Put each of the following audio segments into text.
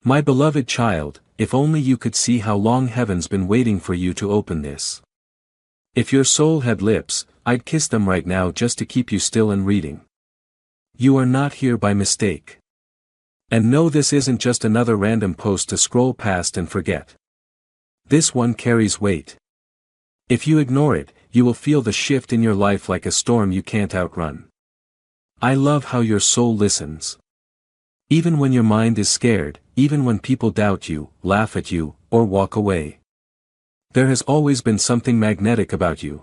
My beloved child, if only you could see how long heaven's been waiting for you to open this. If your soul had lips, I'd kiss them right now just to keep you still and reading. You are not here by mistake. And no, this isn't just another random post to scroll past and forget. This one carries weight. If you ignore it, you will feel the shift in your life like a storm you can't outrun. I love how your soul listens. Even when your mind is scared, even when people doubt you, laugh at you, or walk away. There has always been something magnetic about you.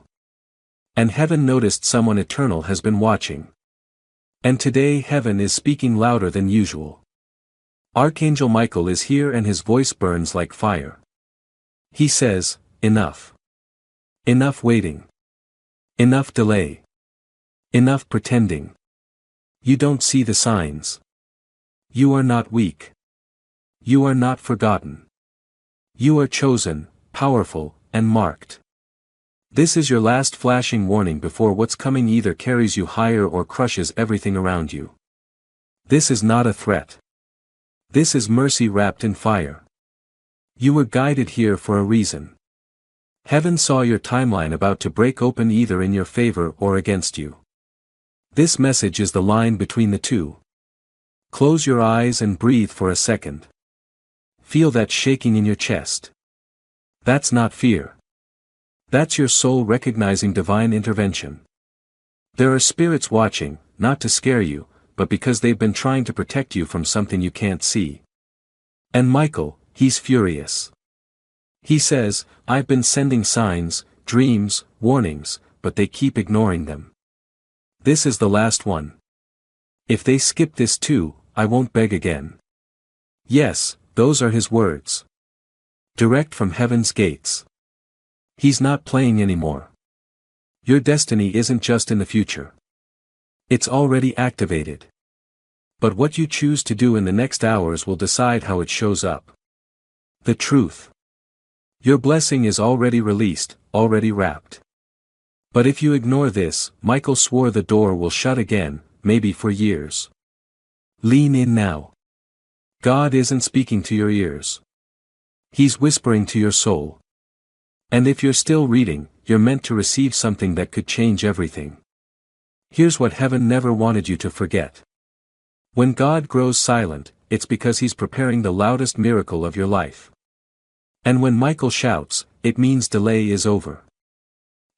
And heaven noticed someone eternal has been watching. And today heaven is speaking louder than usual. Archangel Michael is here and his voice burns like fire. He says, enough. Enough waiting. Enough delay. Enough pretending. You don't see the signs. You are not weak. You are not forgotten. You are chosen, powerful, and marked. This is your last flashing warning before what's coming either carries you higher or crushes everything around you. This is not a threat. This is mercy wrapped in fire. You were guided here for a reason. Heaven saw your timeline about to break open either in your favor or against you. This message is the line between the two. Close your eyes and breathe for a second. Feel that shaking in your chest. That's not fear. That's your soul recognizing divine intervention. There are spirits watching, not to scare you, but because they've been trying to protect you from something you can't see. And Michael, he's furious. He says, I've been sending signs, dreams, warnings, but they keep ignoring them. This is the last one. If they skip this too, I won't beg again. Yes, those are his words. Direct from heaven's gates. He's not playing anymore. Your destiny isn't just in the future. It's already activated. But what you choose to do in the next hours will decide how it shows up. The truth. Your blessing is already released, already wrapped. But if you ignore this, Michael swore the door will shut again, maybe for years. Lean in now. God isn't speaking to your ears. He's whispering to your soul. And if you're still reading, you're meant to receive something that could change everything. Here's what heaven never wanted you to forget. When God grows silent, it's because he's preparing the loudest miracle of your life. And when Michael shouts, it means delay is over.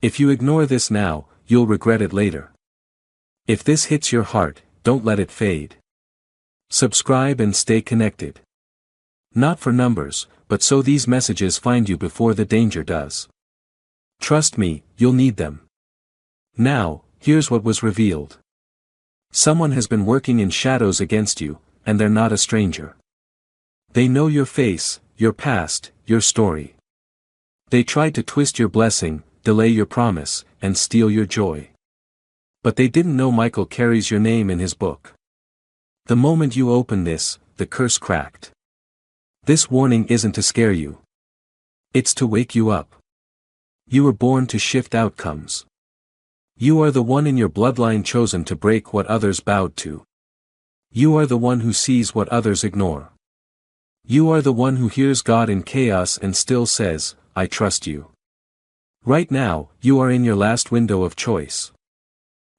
If you ignore this now, you'll regret it later. If this hits your heart, don't let it fade. Subscribe and stay connected. Not for numbers, but so these messages find you before the danger does. Trust me, you'll need them. Now, here's what was revealed. Someone has been working in shadows against you, and they're not a stranger. They know your face, your past, your story. They tried to twist your blessing, delay your promise, and steal your joy. But they didn't know Michael carries your name in his book. The moment you open this, the curse cracked. This warning isn't to scare you. It's to wake you up. You were born to shift outcomes. You are the one in your bloodline chosen to break what others bowed to. You are the one who sees what others ignore. You are the one who hears God in chaos and still says, I trust you. Right now, you are in your last window of choice.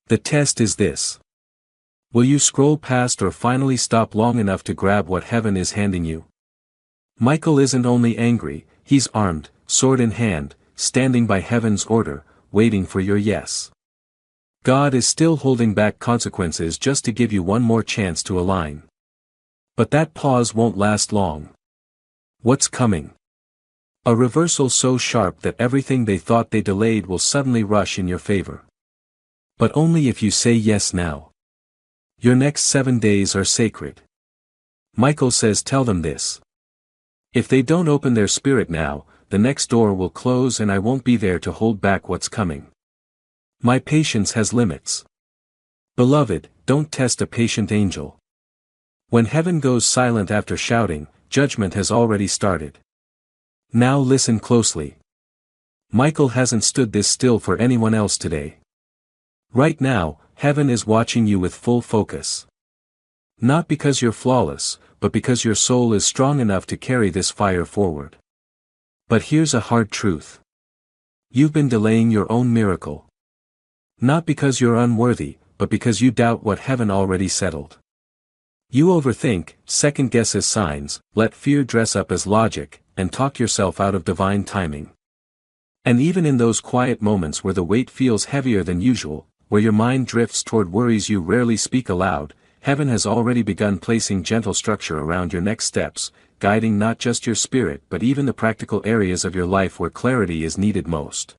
The test is this. Will you scroll past or finally stop long enough to grab what heaven is handing you? Michael isn't only angry, he's armed, sword in hand, standing by heaven's order, waiting for your yes. God is still holding back consequences just to give you one more chance to align. But that pause won't last long. What's coming? A reversal so sharp that everything they thought they delayed will suddenly rush in your favor. But only if you say yes now. Your next 7 days are sacred. Michael says tell them this. If they don't open their spirit now, the next door will close and I won't be there to hold back what's coming. My patience has limits. Beloved, don't test a patient angel. When heaven goes silent after shouting, judgment has already started. Now listen closely. Michael hasn't stood this still for anyone else today. Right now, heaven is watching you with full focus. Not because you're flawless, but but because your soul is strong enough to carry this fire forward. But here's a hard truth. You've been delaying your own miracle. Not because you're unworthy, but because you doubt what heaven already settled. You overthink, second-guess as signs, let fear dress up as logic, and talk yourself out of divine timing. And even in those quiet moments where the weight feels heavier than usual, where your mind drifts toward worries you rarely speak aloud, heaven has already begun placing gentle structure around your next steps, guiding not just your spirit but even the practical areas of your life where clarity is needed most.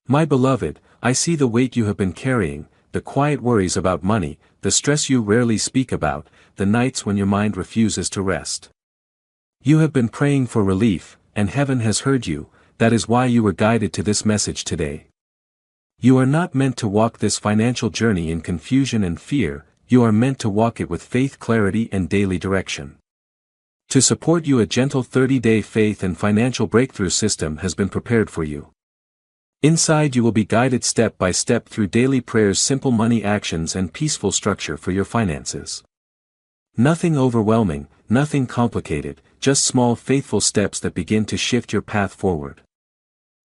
My beloved, I see the weight you have been carrying, the quiet worries about money, the stress you rarely speak about, the nights when your mind refuses to rest. You have been praying for relief, and heaven has heard you. That is why you were guided to this message today. You are not meant to walk this financial journey in confusion and fear, you are meant to walk it with faith, clarity, and daily direction. To support you, a gentle 30-day faith and financial breakthrough system has been prepared for you. Inside you will be guided step by step through daily prayers, simple money actions, and peaceful structure for your finances. Nothing overwhelming, nothing complicated, just small faithful steps that begin to shift your path forward.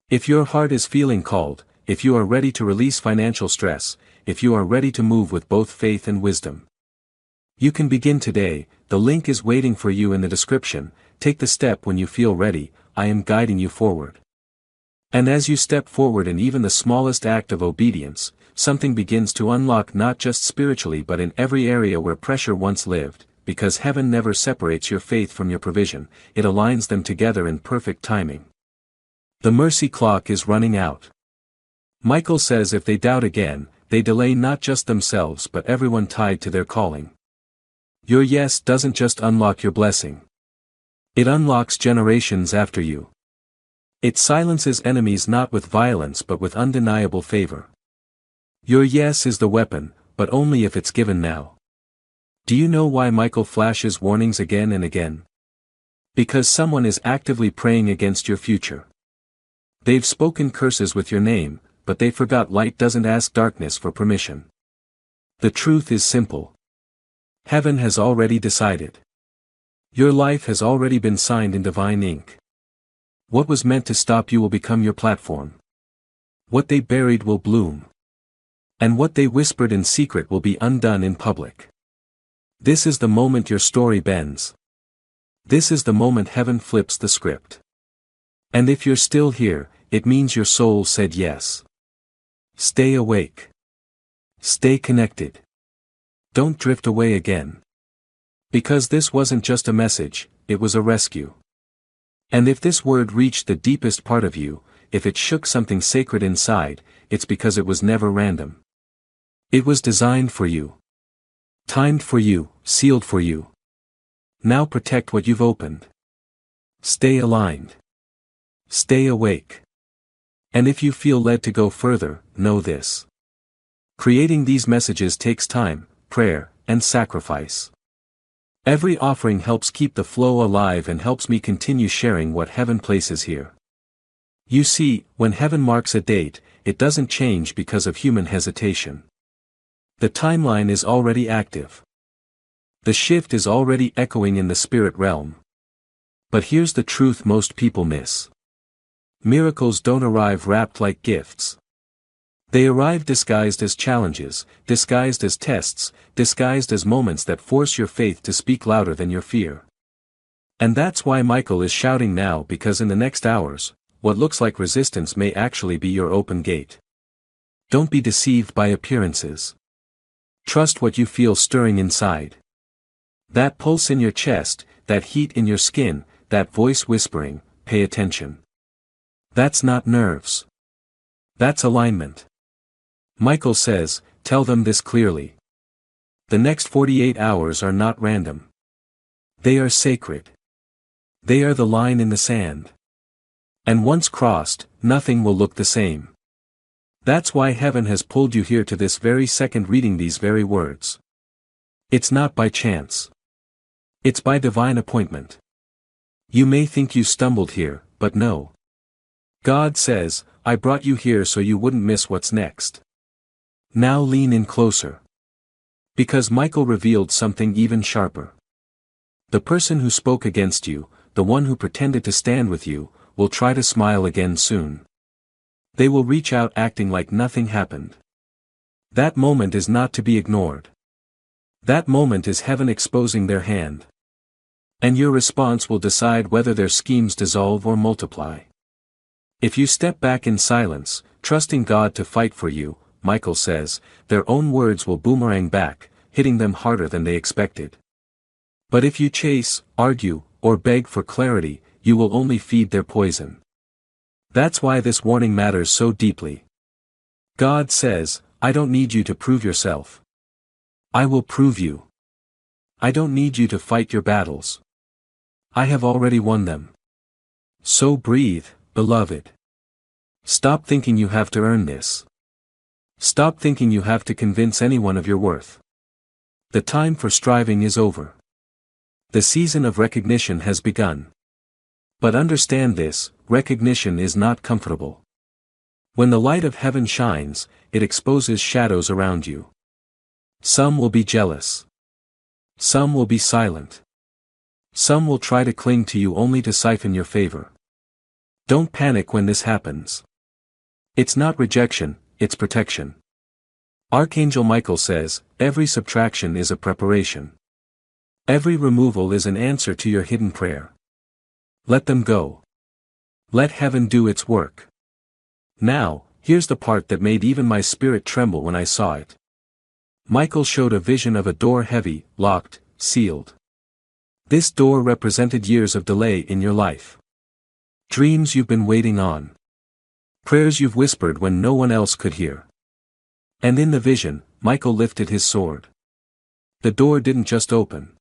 If your heart is feeling called, if you are ready to release financial stress, if you are ready to move with both faith and wisdom, you can begin today. The link is waiting for you in the description. Take the step when you feel ready. I am guiding you forward. And as you step forward in even the smallest act of obedience, something begins to unlock, not just spiritually but in every area where pressure once lived, because heaven never separates your faith from your provision, it aligns them together in perfect timing. The mercy clock is running out. Michael says if they doubt again, they delay not just themselves but everyone tied to their calling. Your yes doesn't just unlock your blessing. It unlocks generations after you. It silences enemies not with violence but with undeniable favor. Your yes is the weapon, but only if it's given now. Do you know why Michael flashes warnings again and again? Because someone is actively praying against your future. They've spoken curses with your name, but they forgot light doesn't ask darkness for permission. The truth is simple. Heaven has already decided. Your life has already been signed in divine ink. What was meant to stop you will become your platform. What they buried will bloom. And what they whispered in secret will be undone in public. This is the moment your story bends. This is the moment heaven flips the script. And if you're still here, it means your soul said yes. Stay awake. Stay connected. Don't drift away again. Because this wasn't just a message, it was a rescue. And if this word reached the deepest part of you, if it shook something sacred inside, it's because it was never random. It was designed for you. Timed for you, sealed for you. Now protect what you've opened. Stay aligned. Stay awake. And if you feel led to go further, know this. Creating these messages takes time, prayer, and sacrifice. Every offering helps keep the flow alive and helps me continue sharing what heaven places here. You see, when heaven marks a date, it doesn't change because of human hesitation. The timeline is already active. The shift is already echoing in the spirit realm. But here's the truth most people miss. Miracles don't arrive wrapped like gifts. They arrive disguised as challenges, disguised as tests, disguised as moments that force your faith to speak louder than your fear. And that's why Michael is shouting now, because in the next hours, what looks like resistance may actually be your open gate. Don't be deceived by appearances. Trust what you feel stirring inside. That pulse in your chest, that heat in your skin, that voice whispering, pay attention. That's not nerves. That's alignment. Michael says, tell them this clearly. The next 48 hours are not random. They are sacred. They are the line in the sand. And once crossed, nothing will look the same. That's why heaven has pulled you here to this very second reading these very words. It's not by chance. It's by divine appointment. You may think you stumbled here, but no. God says, I brought you here so you wouldn't miss what's next. Now lean in closer. Because Michael revealed something even sharper. The person who spoke against you, the one who pretended to stand with you, will try to smile again soon. They will reach out acting like nothing happened. That moment is not to be ignored. That moment is heaven exposing their hand. And your response will decide whether their schemes dissolve or multiply. If you step back in silence, trusting God to fight for you, Michael says, their own words will boomerang back, hitting them harder than they expected. But if you chase, argue, or beg for clarity, you will only feed their poison. That's why this warning matters so deeply. God says, I don't need you to prove yourself. I will prove you. I don't need you to fight your battles. I have already won them. So breathe, beloved. Stop thinking you have to earn this. Stop thinking you have to convince anyone of your worth. The time for striving is over. The season of recognition has begun. But understand this, recognition is not comfortable. When the light of heaven shines, it exposes shadows around you. Some will be jealous. Some will be silent. Some will try to cling to you only to siphon your favor. Don't panic when this happens. It's not rejection, it's protection. Archangel Michael says, every subtraction is a preparation. Every removal is an answer to your hidden prayer. Let them go. Let heaven do its work. Now, here's the part that made even my spirit tremble when I saw it. Michael showed a vision of a door heavy, locked, sealed. This door represented years of delay in your life. Dreams you've been waiting on. Prayers you've whispered when no one else could hear. And in the vision, Michael lifted his sword. The door didn't just open.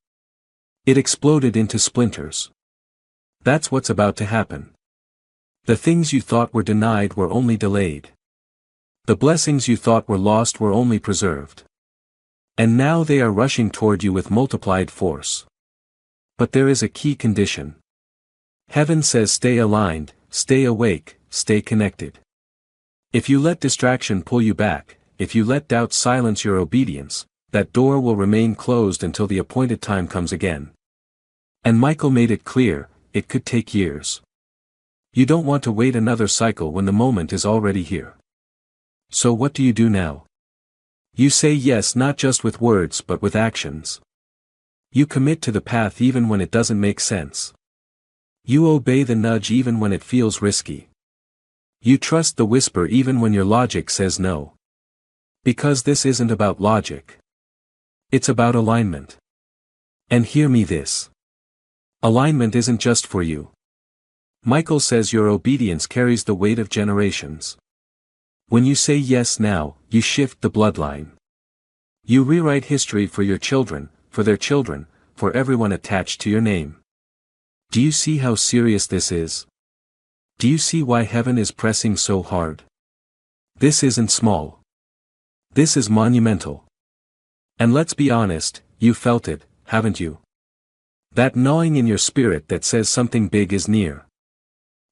It exploded into splinters. That's what's about to happen. The things you thought were denied were only delayed. The blessings you thought were lost were only preserved. And now they are rushing toward you with multiplied force. But there is a key condition. Heaven says stay aligned, stay awake, stay connected. If you let distraction pull you back, if you let doubt silence your obedience, that door will remain closed until the appointed time comes again. And Michael made it clear, it could take years. You don't want to wait another cycle when the moment is already here. So what do you do now? You say yes not just with words but with actions. You commit to the path even when it doesn't make sense. You obey the nudge even when it feels risky. You trust the whisper even when your logic says no. Because this isn't about logic. It's about alignment. And hear me this. Alignment isn't just for you. Michael says your obedience carries the weight of generations. When you say yes now, you shift the bloodline. You rewrite history for your children, for their children, for everyone attached to your name. Do you see how serious this is? Do you see why heaven is pressing so hard? This isn't small. This is monumental. And let's be honest, you felt it, haven't you? That gnawing in your spirit that says something big is near.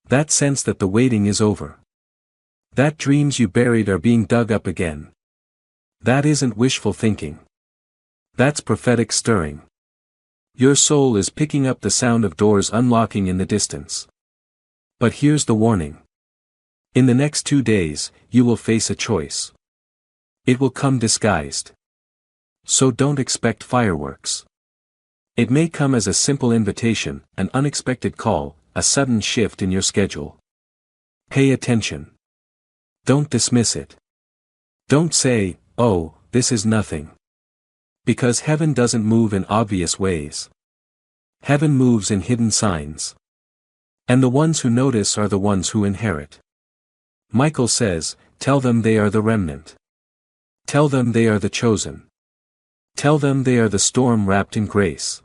That sense that the waiting is over. That dreams you buried are being dug up again. That isn't wishful thinking. That's prophetic stirring. Your soul is picking up the sound of doors unlocking in the distance. But here's the warning. In the next 2 days, you will face a choice. It will come disguised. So don't expect fireworks. It may come as a simple invitation, an unexpected call, a sudden shift in your schedule. Pay attention. Don't dismiss it. Don't say, oh, this is nothing. Because heaven doesn't move in obvious ways. Heaven moves in hidden signs. And the ones who notice are the ones who inherit. Michael says, tell them they are the remnant. Tell them they are the chosen. Tell them they are the storm wrapped in grace.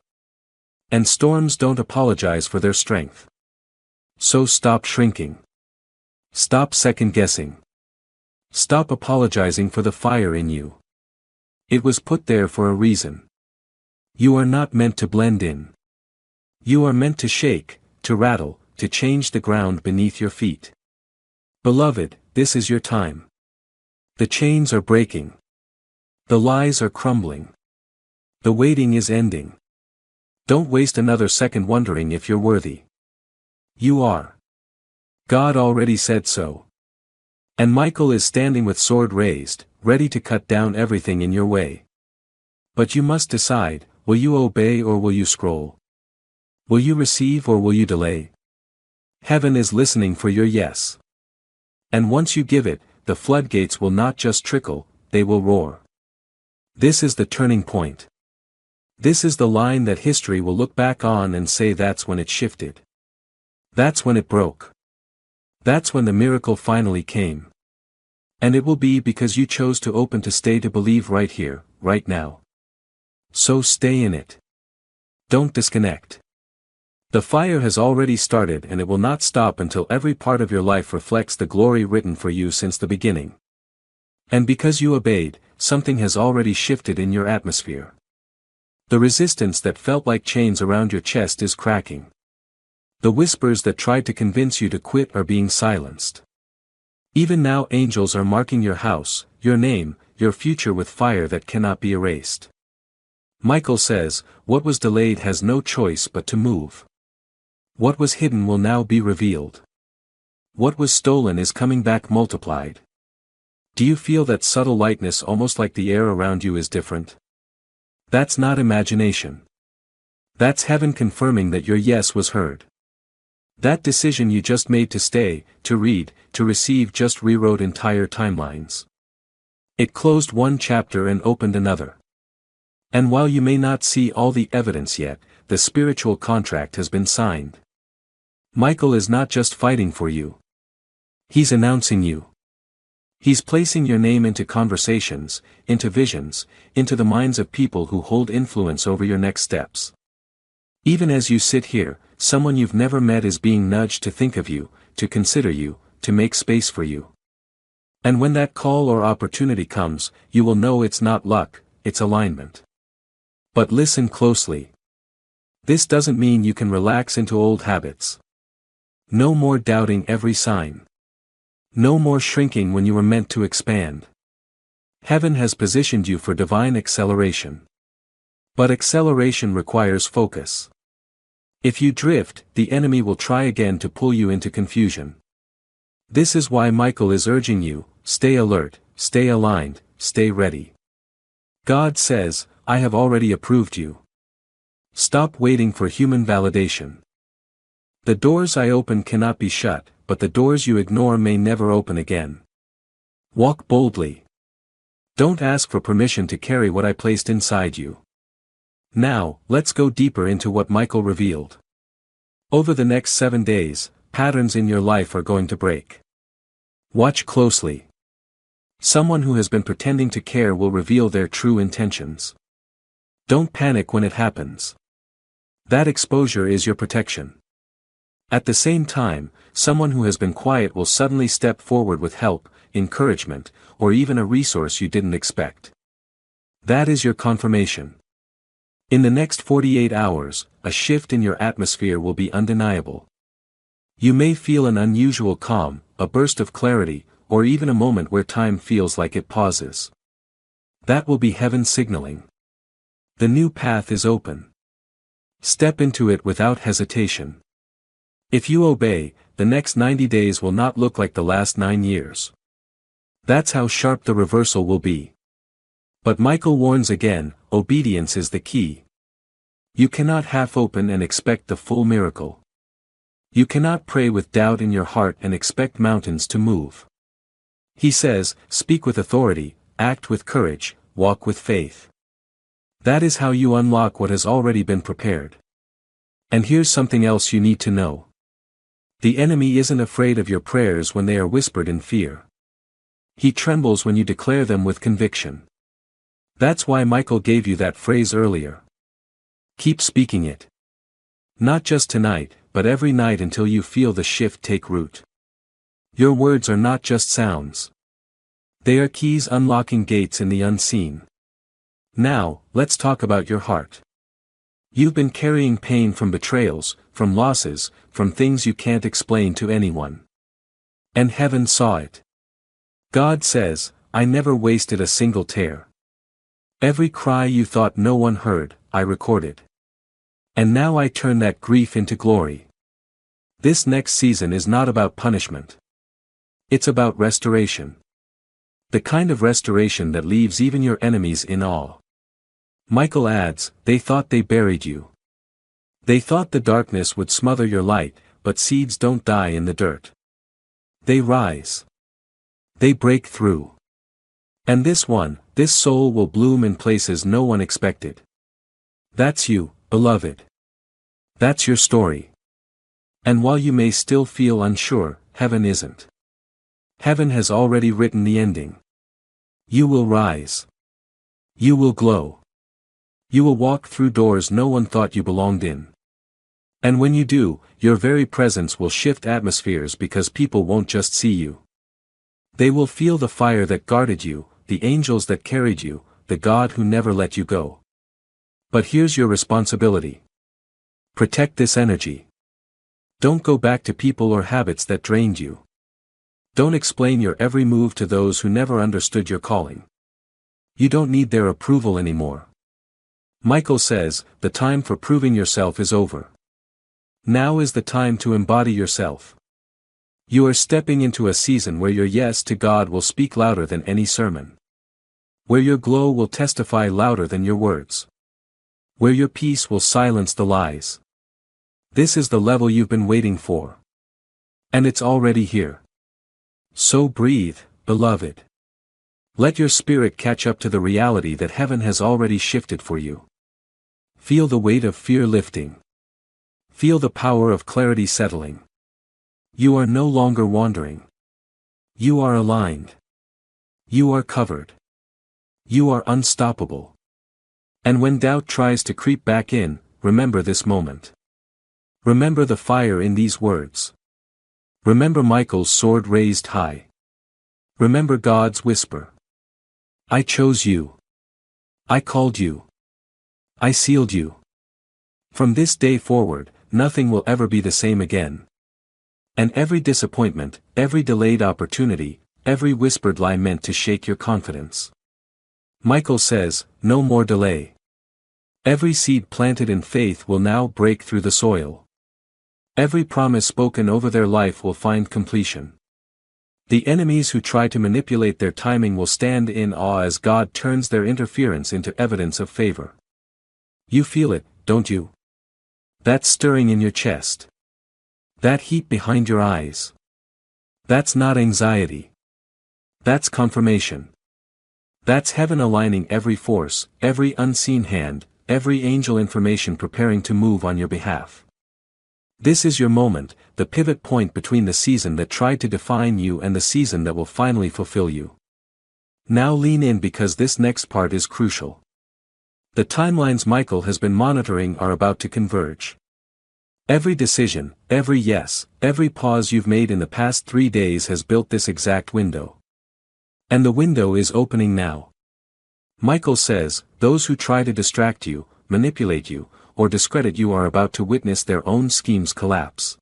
And storms don't apologize for their strength. So stop shrinking. Stop second-guessing. Stop apologizing for the fire in you. It was put there for a reason. You are not meant to blend in. You are meant to shake, to rattle, to change the ground beneath your feet. Beloved, this is your time. The chains are breaking. The lies are crumbling. The waiting is ending. Don't waste another second wondering if you're worthy. You are. God already said so. And Michael is standing with sword raised, ready to cut down everything in your way. But you must decide, will you obey or will you scroll? Will you receive or will you delay? Heaven is listening for your yes. And once you give it, the floodgates will not just trickle, they will roar. This is the turning point. This is the line that history will look back on and say that's when it shifted. That's when it broke. That's when the miracle finally came. And it will be because you chose to open to stay to believe right here, right now. So stay in it. Don't disconnect. The fire has already started and it will not stop until every part of your life reflects the glory written for you since the beginning. And because you obeyed, something has already shifted in your atmosphere. The resistance that felt like chains around your chest is cracking. The whispers that tried to convince you to quit are being silenced. Even now angels are marking your house, your name, your future with fire that cannot be erased. Michael says, what was delayed has no choice but to move. What was hidden will now be revealed. What was stolen is coming back multiplied. Do you feel that subtle lightness almost like the air around you is different? That's not imagination. That's heaven confirming that your yes was heard. That decision you just made to stay, to read, to receive just rewrote entire timelines. It closed one chapter and opened another. And while you may not see all the evidence yet, the spiritual contract has been signed. Michael is not just fighting for you. He's announcing you. He's placing your name into conversations, into visions, into the minds of people who hold influence over your next steps. Even as you sit here, someone you've never met is being nudged to think of you, to consider you, to make space for you. And when that call or opportunity comes, you will know it's not luck, it's alignment. But listen closely. This doesn't mean you can relax into old habits. No more doubting every sign. No more shrinking when you were meant to expand. Heaven has positioned you for divine acceleration. But acceleration requires focus. If you drift, the enemy will try again to pull you into confusion. This is why Michael is urging you, stay alert, stay aligned, stay ready. God says, I have already approved you. Stop waiting for human validation. The doors I open cannot be shut, but the doors you ignore may never open again. Walk boldly. Don't ask for permission to carry what I placed inside you. Now, let's go deeper into what Michael revealed. Over the next 7 days, patterns in your life are going to break. Watch closely. Someone who has been pretending to care will reveal their true intentions. Don't panic when it happens. That exposure is your protection. At the same time, someone who has been quiet will suddenly step forward with help, encouragement, or even a resource you didn't expect. That is your confirmation. In the next 48 hours, a shift in your atmosphere will be undeniable. You may feel an unusual calm, a burst of clarity, or even a moment where time feels like it pauses. That will be heaven signaling. The new path is open. Step into it without hesitation. If you obey, the next 90 days will not look like the last 9 years. That's how sharp the reversal will be. But Michael warns again, obedience is the key. You cannot half open and expect the full miracle. You cannot pray with doubt in your heart and expect mountains to move. He says, speak with authority, act with courage, walk with faith. That is how you unlock what has already been prepared. And here's something else you need to know. The enemy isn't afraid of your prayers when they are whispered in fear. He trembles when you declare them with conviction. That's why Michael gave you that phrase earlier. Keep speaking it. Not just tonight, but every night until you feel the shift take root. Your words are not just sounds. They are keys unlocking gates in the unseen. Now, let's talk about your heart. You've been carrying pain from betrayals, from losses, from things you can't explain to anyone. And heaven saw it. God says, I never wasted a single tear. Every cry you thought no one heard, I recorded. And now I turn that grief into glory. This next season is not about punishment. It's about restoration. The kind of restoration that leaves even your enemies in awe. Michael adds, they thought they buried you. They thought the darkness would smother your light, but seeds don't die in the dirt. They rise. They break through. And this soul will bloom in places no one expected. That's you, beloved. That's your story. And while you may still feel unsure, heaven isn't. Heaven has already written the ending. You will rise. You will glow. You will walk through doors no one thought you belonged in. And when you do, your very presence will shift atmospheres because people won't just see you. They will feel the fire that guarded you, the angels that carried you, the God who never let you go. But here's your responsibility. Protect this energy. Don't go back to people or habits that drained you. Don't explain your every move to those who never understood your calling. You don't need their approval anymore. Michael says, the time for proving yourself is over. Now is the time to embody yourself. You are stepping into a season where your yes to God will speak louder than any sermon. Where your glow will testify louder than your words. Where your peace will silence the lies. This is the level you've been waiting for. And it's already here. So breathe, beloved. Let your spirit catch up to the reality that heaven has already shifted for you. Feel the weight of fear lifting. Feel the power of clarity settling. You are no longer wandering. You are aligned. You are covered. You are unstoppable. And when doubt tries to creep back in, remember this moment. Remember the fire in these words. Remember Michael's sword raised high. Remember God's whisper. I chose you. I called you. I sealed you. From this day forward, nothing will ever be the same again. And every disappointment, every delayed opportunity, every whispered lie meant to shake your confidence. Michael says, no more delay. Every seed planted in faith will now break through the soil. Every promise spoken over their life will find completion. The enemies who try to manipulate their timing will stand in awe as God turns their interference into evidence of favor. You feel it, don't you? That stirring in your chest. That heat behind your eyes. That's not anxiety. That's confirmation. That's heaven aligning every force, every unseen hand, every angel information preparing to move on your behalf. This is your moment, the pivot point between the season that tried to define you and the season that will finally fulfill you. Now lean in because this next part is crucial. The timelines Michael has been monitoring are about to converge. Every decision, every yes, every pause you've made in the past 3 days has built this exact window. And the window is opening now. Michael says, those who try to distract you, manipulate you, or discredit you are about to witness their own schemes collapse.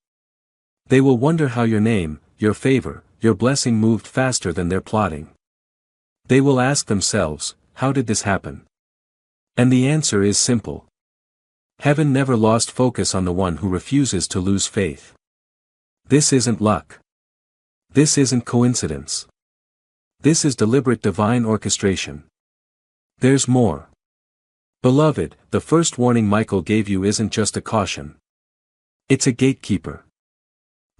They will wonder how your name, your favor, your blessing moved faster than their plotting. They will ask themselves, how did this happen? And the answer is simple. Heaven never lost focus on the one who refuses to lose faith. This isn't luck. This isn't coincidence. This is deliberate divine orchestration. There's more. Beloved, the first warning Michael gave you isn't just a caution. It's a gatekeeper.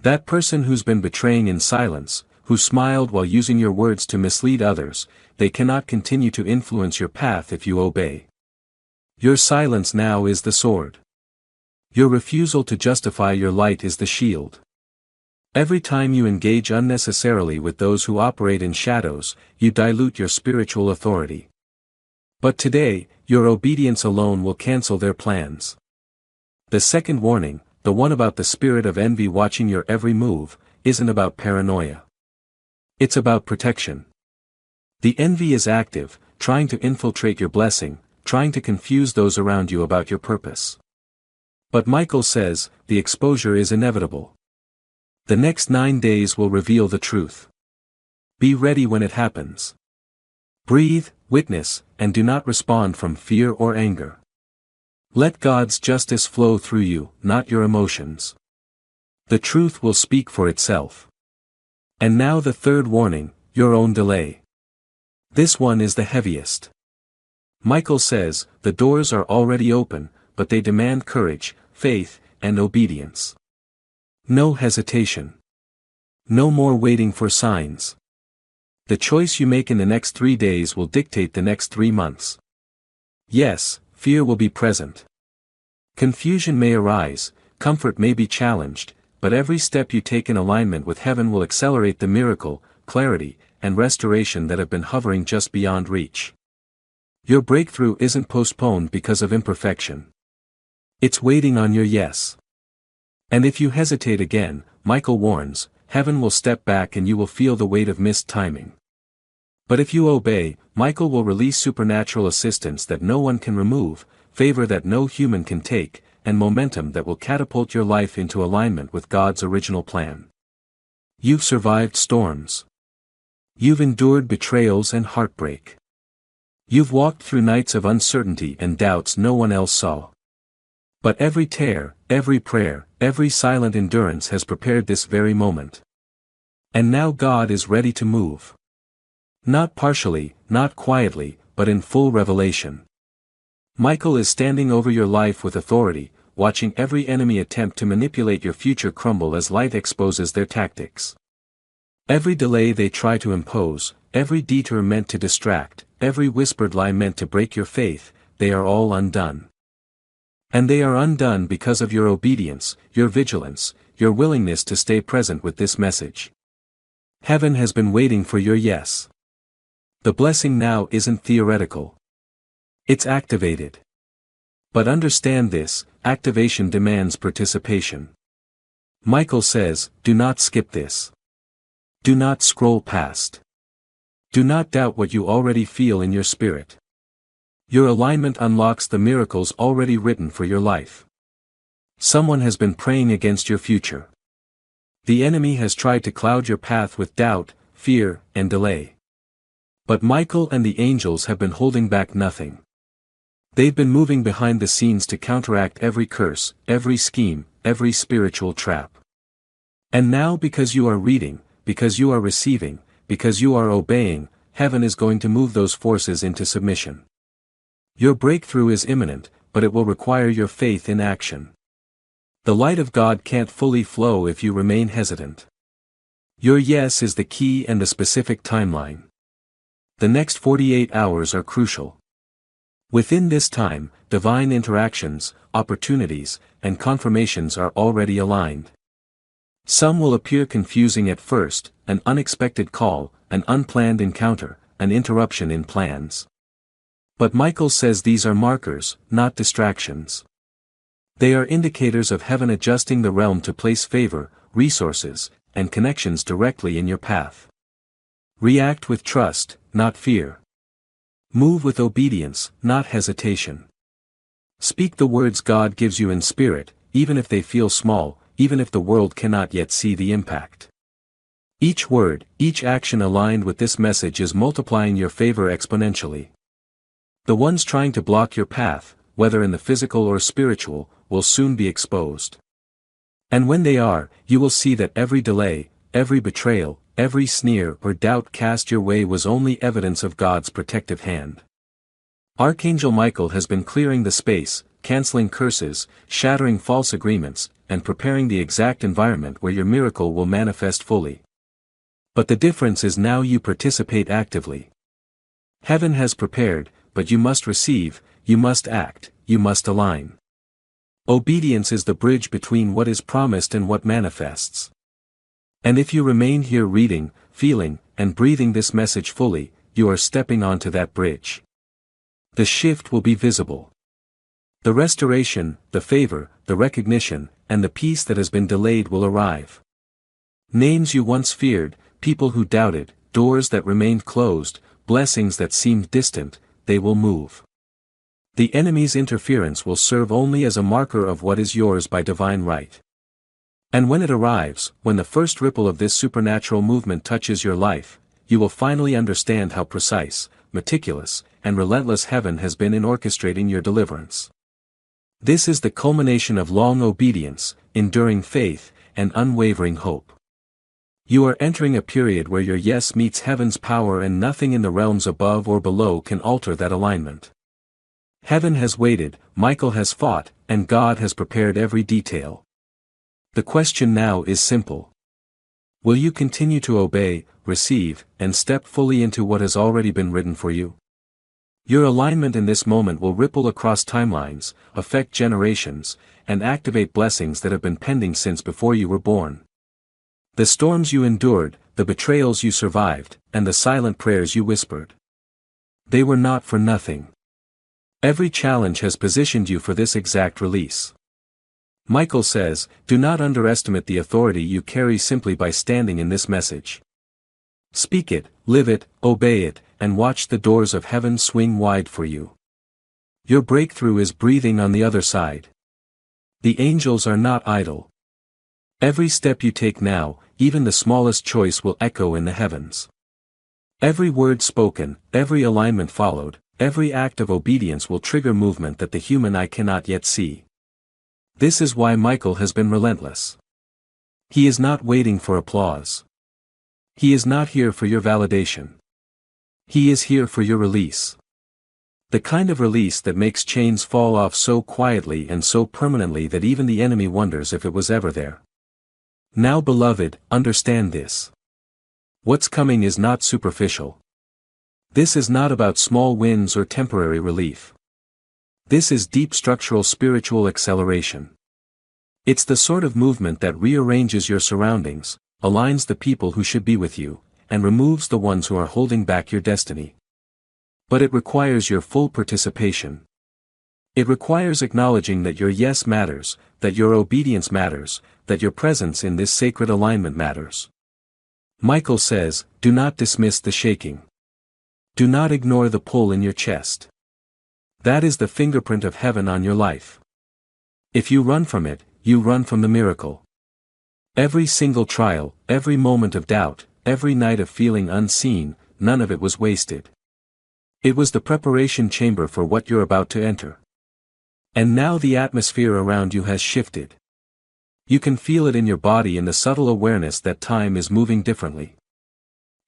That person who's been betraying in silence, who smiled while using your words to mislead others, they cannot continue to influence your path if you obey. Your silence now is the sword. Your refusal to justify your light is the shield. Every time you engage unnecessarily with those who operate in shadows, you dilute your spiritual authority. But today, your obedience alone will cancel their plans. The second warning, the one about the spirit of envy watching your every move, isn't about paranoia. It's about protection. The envy is active, trying to infiltrate your blessing, trying to confuse those around you about your purpose. But Michael says, the exposure is inevitable. The next 9 days will reveal the truth. Be ready when it happens. Breathe, witness, and do not respond from fear or anger. Let God's justice flow through you, not your emotions. The truth will speak for itself. And now the third warning, your own delay. This one is the heaviest. Michael says, the doors are already open, but they demand courage, faith, and obedience. No hesitation. No more waiting for signs. The choice you make in the next 3 days will dictate the next 3 months. Yes, fear will be present. Confusion may arise, comfort may be challenged, but every step you take in alignment with heaven will accelerate the miracle, clarity, and restoration that have been hovering just beyond reach. Your breakthrough isn't postponed because of imperfection. It's waiting on your yes. And if you hesitate again, Michael warns, heaven will step back and you will feel the weight of missed timing. But if you obey, Michael will release supernatural assistance that no one can remove, favor that no human can take, and momentum that will catapult your life into alignment with God's original plan. You've survived storms. You've endured betrayals and heartbreak. You've walked through nights of uncertainty and doubts no one else saw. But every tear, every prayer, every silent endurance has prepared this very moment. And now God is ready to move. Not partially, not quietly, but in full revelation. Michael is standing over your life with authority, watching every enemy attempt to manipulate your future crumble as light exposes their tactics. Every delay they try to impose, every detour meant to distract, every whispered lie meant to break your faith, they are all undone. And they are undone because of your obedience, your vigilance, your willingness to stay present with this message. Heaven has been waiting for your yes. The blessing now isn't theoretical. It's activated. But understand this, activation demands participation. Michael says, do not skip this. Do not scroll past. Do not doubt what you already feel in your spirit. Your alignment unlocks the miracles already written for your life. Someone has been praying against your future. The enemy has tried to cloud your path with doubt, fear, and delay. But Michael and the angels have been holding back nothing. They've been moving behind the scenes to counteract every curse, every scheme, every spiritual trap. And now because you are reading, because you are receiving, because you are obeying, heaven is going to move those forces into submission. Your breakthrough is imminent, but it will require your faith in action. The light of God can't fully flow if you remain hesitant. Your yes is the key and the specific timeline. The next 48 hours are crucial. Within this time, divine interactions, opportunities, and confirmations are already aligned. Some will appear confusing at first, an unexpected call, an unplanned encounter, an interruption in plans. But Michael says these are markers, not distractions. They are indicators of heaven adjusting the realm to place favor, resources, and connections directly in your path. React with trust, not fear. Move with obedience, not hesitation. Speak the words God gives you in spirit, even if they feel small, even if the world cannot yet see the impact. Each word, each action aligned with this message is multiplying your favor exponentially. The ones trying to block your path, whether in the physical or spiritual, will soon be exposed. And when they are, you will see that every delay, every betrayal, every sneer or doubt cast your way was only evidence of God's protective hand. Archangel Michael has been clearing the space, canceling curses, shattering false agreements, and preparing the exact environment where your miracle will manifest fully. But the difference is now you participate actively. Heaven has prepared, but you must receive, you must act, you must align. Obedience is the bridge between what is promised and what manifests. And if you remain here reading, feeling, and breathing this message fully, you are stepping onto that bridge. The shift will be visible. The restoration, the favor, the recognition, and the peace that has been delayed will arrive. Names you once feared, people who doubted, doors that remained closed, blessings that seemed distant, they will move. The enemy's interference will serve only as a marker of what is yours by divine right. And when it arrives, when the first ripple of this supernatural movement touches your life, you will finally understand how precise, meticulous, and relentless heaven has been in orchestrating your deliverance. This is the culmination of long obedience, enduring faith, and unwavering hope. You are entering a period where your yes meets heaven's power and nothing in the realms above or below can alter that alignment. Heaven has waited, Michael has fought, and God has prepared every detail. The question now is simple. Will you continue to obey, receive, and step fully into what has already been written for you? Your alignment in this moment will ripple across timelines, affect generations, and activate blessings that have been pending since before you were born. The storms you endured, the betrayals you survived, and the silent prayers you whispered. They were not for nothing. Every challenge has positioned you for this exact release. Michael says, do not underestimate the authority you carry simply by standing in this message. Speak it, live it, obey it, and watch the doors of heaven swing wide for you. Your breakthrough is breathing on the other side. The angels are not idle. Every step you take now, even the smallest choice will echo in the heavens. Every word spoken, every alignment followed, every act of obedience will trigger movement that the human eye cannot yet see. This is why Michael has been relentless. He is not waiting for applause. He is not here for your validation. He is here for your release. The kind of release that makes chains fall off so quietly and so permanently that even the enemy wonders if it was ever there. Now, beloved, understand this. What's coming is not superficial. This is not about small wins or temporary relief. This is deep structural spiritual acceleration. It's the sort of movement that rearranges your surroundings, aligns the people who should be with you, and removes the ones who are holding back your destiny. But it requires your full participation. It requires acknowledging that your yes matters, that your obedience matters, that your presence in this sacred alignment matters. Michael says, do not dismiss the shaking. Do not ignore the pull in your chest. That is the fingerprint of heaven on your life. If you run from it, you run from the miracle. Every single trial, every moment of doubt, every night of feeling unseen, none of it was wasted. It was the preparation chamber for what you're about to enter. And now the atmosphere around you has shifted. You can feel it in your body in the subtle awareness that time is moving differently.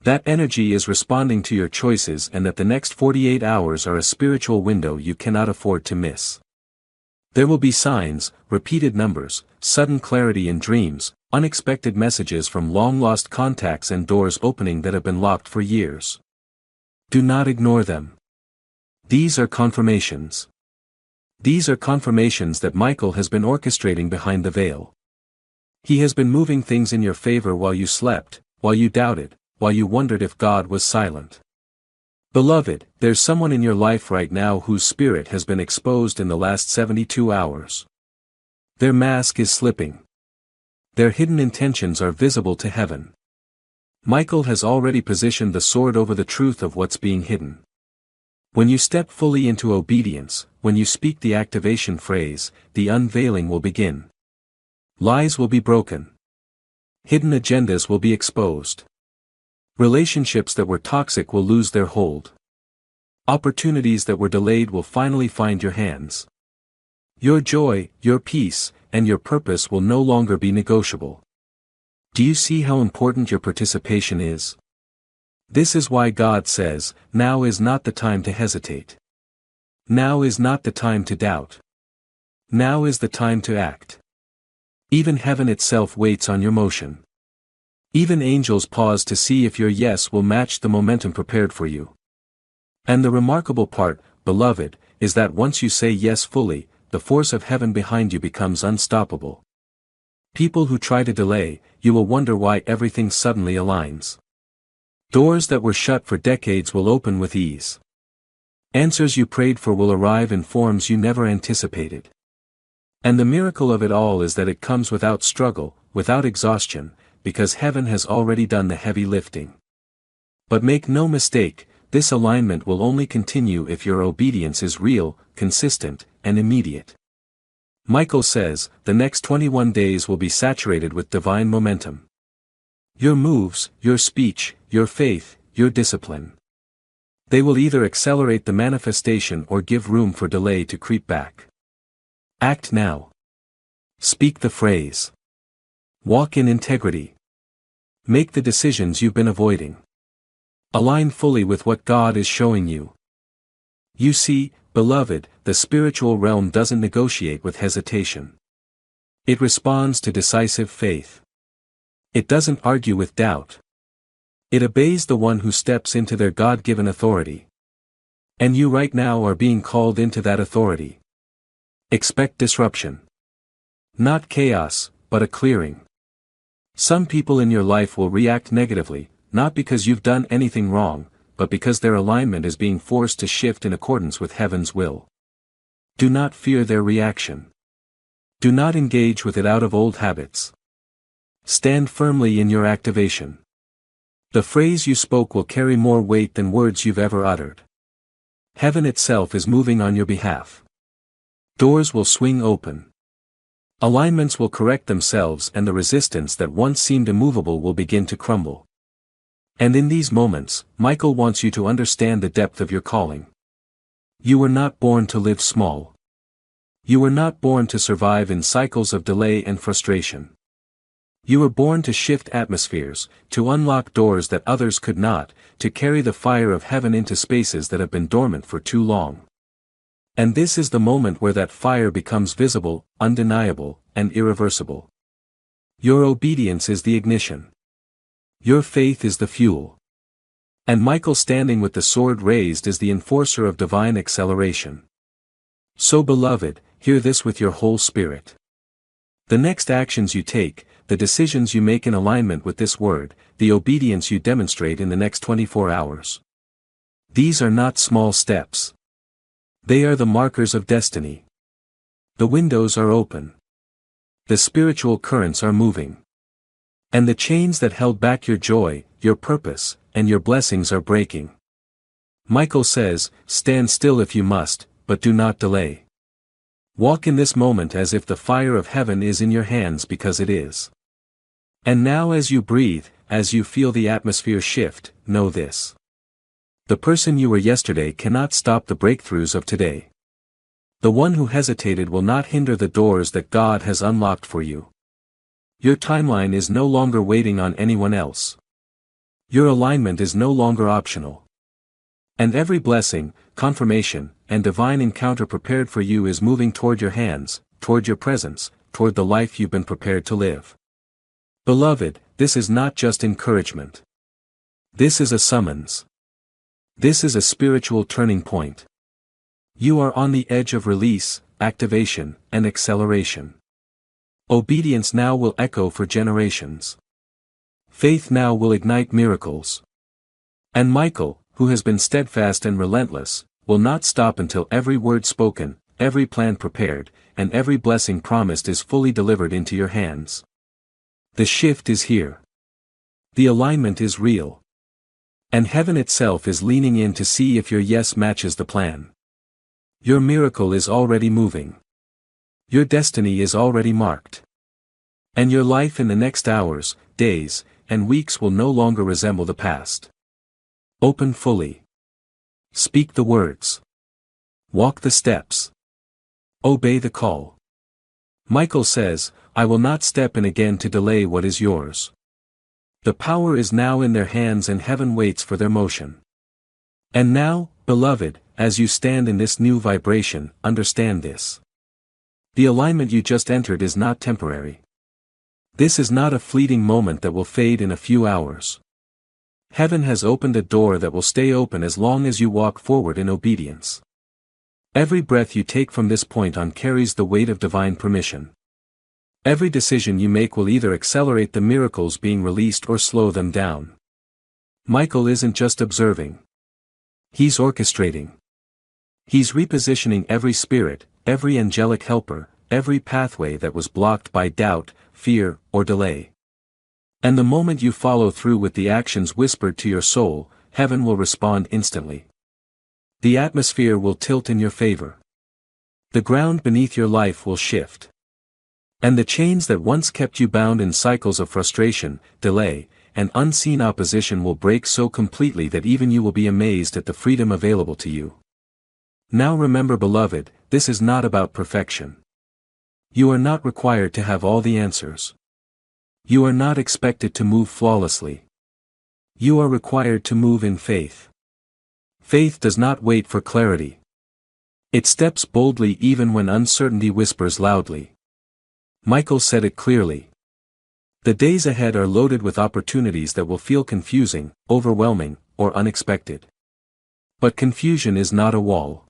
That energy is responding to your choices and that the next 48 hours are a spiritual window you cannot afford to miss. There will be signs, repeated numbers, sudden clarity in dreams, unexpected messages from long-lost contacts and doors opening that have been locked for years. Do not ignore them. These are confirmations. These are confirmations that Michael has been orchestrating behind the veil. He has been moving things in your favor while you slept, while you doubted, while you wondered if God was silent. Beloved, there's someone in your life right now whose spirit has been exposed in the last 72 hours. Their mask is slipping. Their hidden intentions are visible to heaven. Michael has already positioned the sword over the truth of what's being hidden. When you step fully into obedience, when you speak the activation phrase, the unveiling will begin. Lies will be broken. Hidden agendas will be exposed. Relationships that were toxic will lose their hold. Opportunities that were delayed will finally find your hands. Your joy, your peace, and your purpose will no longer be negotiable. Do you see how important your participation is? This is why God says, now is not the time to hesitate. Now is not the time to doubt. Now is the time to act. Even heaven itself waits on your motion. Even angels pause to see if your yes will match the momentum prepared for you. And the remarkable part, beloved, is that once you say yes fully, the force of heaven behind you becomes unstoppable. People who try to delay, you will wonder why everything suddenly aligns. Doors that were shut for decades will open with ease. Answers you prayed for will arrive in forms you never anticipated. And the miracle of it all is that it comes without struggle, without exhaustion, because heaven has already done the heavy lifting. But make no mistake, this alignment will only continue if your obedience is real, consistent, and immediate. Michael says, the next 21 days will be saturated with divine momentum. Your moves, your speech, your faith, your discipline. They will either accelerate the manifestation or give room for delay to creep back. Act now. Speak the phrase. Walk in integrity. Make the decisions you've been avoiding. Align fully with what God is showing you. You see, beloved, the spiritual realm doesn't negotiate with hesitation. It responds to decisive faith. It doesn't argue with doubt. It obeys the one who steps into their God-given authority. And you right now are being called into that authority. Expect disruption. Not chaos, but a clearing. Some people in your life will react negatively, not because you've done anything wrong, but because their alignment is being forced to shift in accordance with heaven's will. Do not fear their reaction. Do not engage with it out of old habits. Stand firmly in your activation. The phrase you spoke will carry more weight than words you've ever uttered. Heaven itself is moving on your behalf. Doors will swing open. Alignments will correct themselves and the resistance that once seemed immovable will begin to crumble. And in these moments, Michael wants you to understand the depth of your calling. You were not born to live small. You were not born to survive in cycles of delay and frustration. You were born to shift atmospheres, to unlock doors that others could not, to carry the fire of heaven into spaces that have been dormant for too long. And this is the moment where that fire becomes visible, undeniable, and irreversible. Your obedience is the ignition. Your faith is the fuel. And Michael standing with the sword raised is the enforcer of divine acceleration. So beloved, hear this with your whole spirit. The next actions you take, the decisions you make in alignment with this word, the obedience you demonstrate in the next 24 hours. These are not small steps. They are the markers of destiny. The windows are open. The spiritual currents are moving. And the chains that held back your joy, your purpose, and your blessings are breaking. Michael says, stand still if you must, but do not delay. Walk in this moment as if the fire of heaven is in your hands because it is. And now as you breathe, as you feel the atmosphere shift, know this. The person you were yesterday cannot stop the breakthroughs of today. The one who hesitated will not hinder the doors that God has unlocked for you. Your timeline is no longer waiting on anyone else. Your alignment is no longer optional. And every blessing, confirmation, and divine encounter prepared for you is moving toward your hands, toward your presence, toward the life you've been prepared to live. Beloved, this is not just encouragement. This is a summons. This is a spiritual turning point. You are on the edge of release, activation, and acceleration. Obedience now will echo for generations. Faith now will ignite miracles. And Michael, who has been steadfast and relentless, will not stop until every word spoken, every plan prepared, and every blessing promised is fully delivered into your hands. The shift is here. The alignment is real. And heaven itself is leaning in to see if your yes matches the plan. Your miracle is already moving. Your destiny is already marked. And your life in the next hours, days, and weeks will no longer resemble the past. Open fully. Speak the words. Walk the steps. Obey the call. Michael says, I will not step in again to delay what is yours. The power is now in their hands and heaven waits for their motion. And now, beloved, as you stand in this new vibration, understand this. The alignment you just entered is not temporary. This is not a fleeting moment that will fade in a few hours. Heaven has opened a door that will stay open as long as you walk forward in obedience. Every breath you take from this point on carries the weight of divine permission. Every decision you make will either accelerate the miracles being released or slow them down. Michael isn't just observing. He's orchestrating. He's repositioning every spirit, every angelic helper, every pathway that was blocked by doubt, fear, or delay. And the moment you follow through with the actions whispered to your soul, heaven will respond instantly. The atmosphere will tilt in your favor. The ground beneath your life will shift. And the chains that once kept you bound in cycles of frustration, delay, and unseen opposition will break so completely that even you will be amazed at the freedom available to you. Now remember, beloved, this is not about perfection. You are not required to have all the answers. You are not expected to move flawlessly. You are required to move in faith. Faith does not wait for clarity. It steps boldly even when uncertainty whispers loudly. Michael said it clearly. The days ahead are loaded with opportunities that will feel confusing, overwhelming, or unexpected. But confusion is not a wall.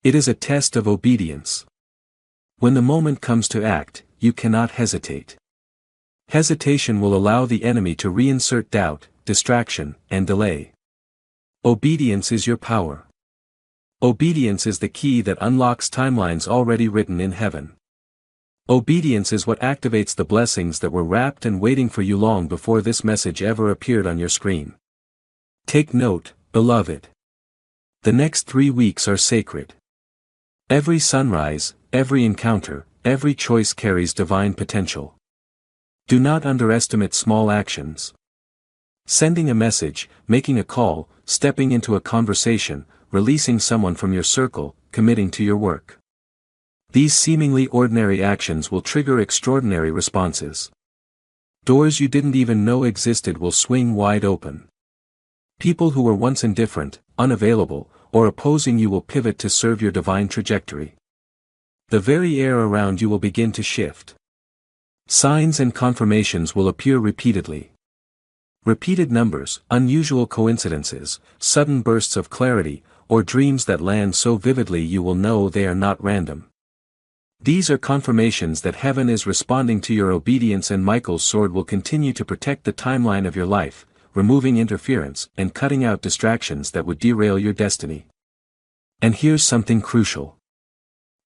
It is a test of obedience. When the moment comes to act, you cannot hesitate. Hesitation will allow the enemy to reinsert doubt, distraction, and delay. Obedience is your power. Obedience is the key that unlocks timelines already written in heaven. Obedience is what activates the blessings that were wrapped and waiting for you long before this message ever appeared on your screen. Take note, beloved. The next 3 weeks are sacred. Every sunrise, every encounter, every choice carries divine potential. Do not underestimate small actions. Sending a message, making a call, stepping into a conversation, releasing someone from your circle, committing to your work. These seemingly ordinary actions will trigger extraordinary responses. Doors you didn't even know existed will swing wide open. People who were once indifferent, unavailable, or opposing you will pivot to serve your divine trajectory. The very air around you will begin to shift. Signs and confirmations will appear repeatedly. Repeated numbers, unusual coincidences, sudden bursts of clarity, or dreams that land so vividly you will know they are not random. These are confirmations that heaven is responding to your obedience, and Michael's sword will continue to protect the timeline of your life, removing interference and cutting out distractions that would derail your destiny. And here's something crucial.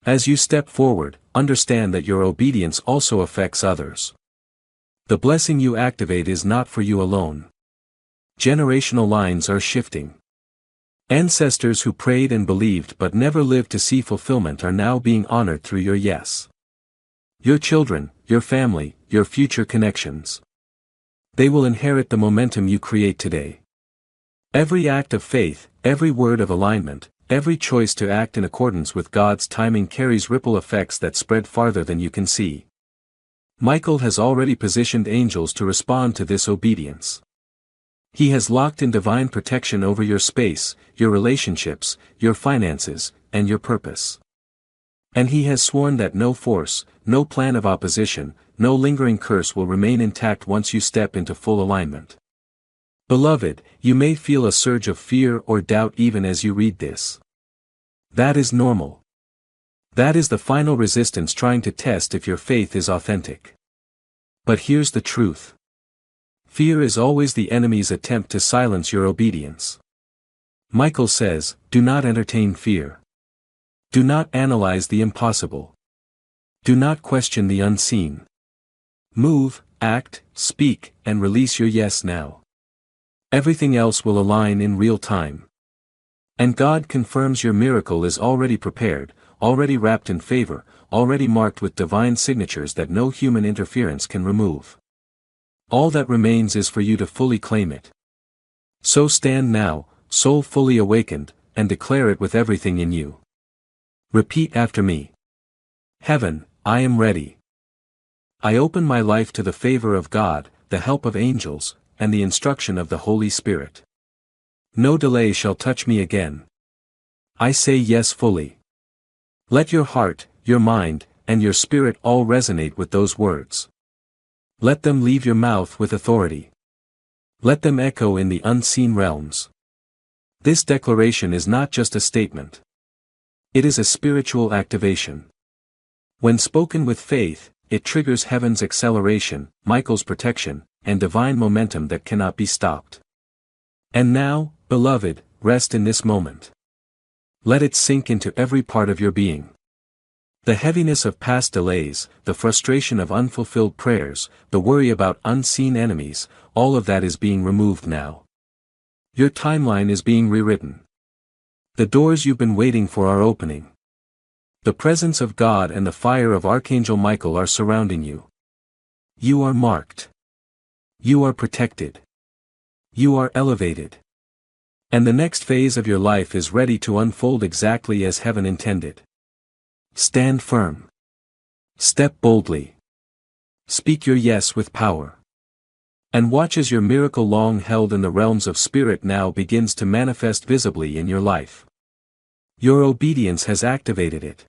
As you step forward, understand that your obedience also affects others. The blessing you activate is not for you alone. Generational lines are shifting. Ancestors who prayed and believed but never lived to see fulfillment are now being honored through your yes. Your children, your family, your future connections. They will inherit the momentum you create today. Every act of faith, every word of alignment, every choice to act in accordance with God's timing carries ripple effects that spread farther than you can see. Michael has already positioned angels to respond to this obedience. He has locked in divine protection over your space, your relationships, your finances, and your purpose. And he has sworn that no force, no plan of opposition, no lingering curse will remain intact once you step into full alignment. Beloved, you may feel a surge of fear or doubt even as you read this. That is normal. That is the final resistance trying to test if your faith is authentic. But here's the truth. Fear is always the enemy's attempt to silence your obedience. Michael says, do not entertain fear. Do not analyze the impossible. Do not question the unseen. Move, act, speak, and release your yes now. Everything else will align in real time. And God confirms your miracle is already prepared, already wrapped in favor, already marked with divine signatures that no human interference can remove. All that remains is for you to fully claim it. So stand now, soul fully awakened, and declare it with everything in you. Repeat after me. Heaven, I am ready. I open my life to the favor of God, the help of angels, and the instruction of the Holy Spirit. No delay shall touch me again. I say yes fully. Let your heart, your mind, and your spirit all resonate with those words. Let them leave your mouth with authority. Let them echo in the unseen realms. This declaration is not just a statement. It is a spiritual activation. When spoken with faith, it triggers heaven's acceleration, Michael's protection, and divine momentum that cannot be stopped. And now, beloved, rest in this moment. Let it sink into every part of your being. The heaviness of past delays, the frustration of unfulfilled prayers, the worry about unseen enemies, all of that is being removed now. Your timeline is being rewritten. The doors you've been waiting for are opening. The presence of God and the fire of Archangel Michael are surrounding you. You are marked. You are protected. You are elevated. And the next phase of your life is ready to unfold exactly as heaven intended. Stand firm. Step boldly. Speak your yes with power. And watch as your miracle long held in the realms of spirit now begins to manifest visibly in your life. Your obedience has activated it.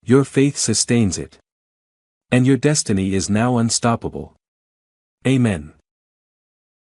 Your faith sustains it. And your destiny is now unstoppable. Amen.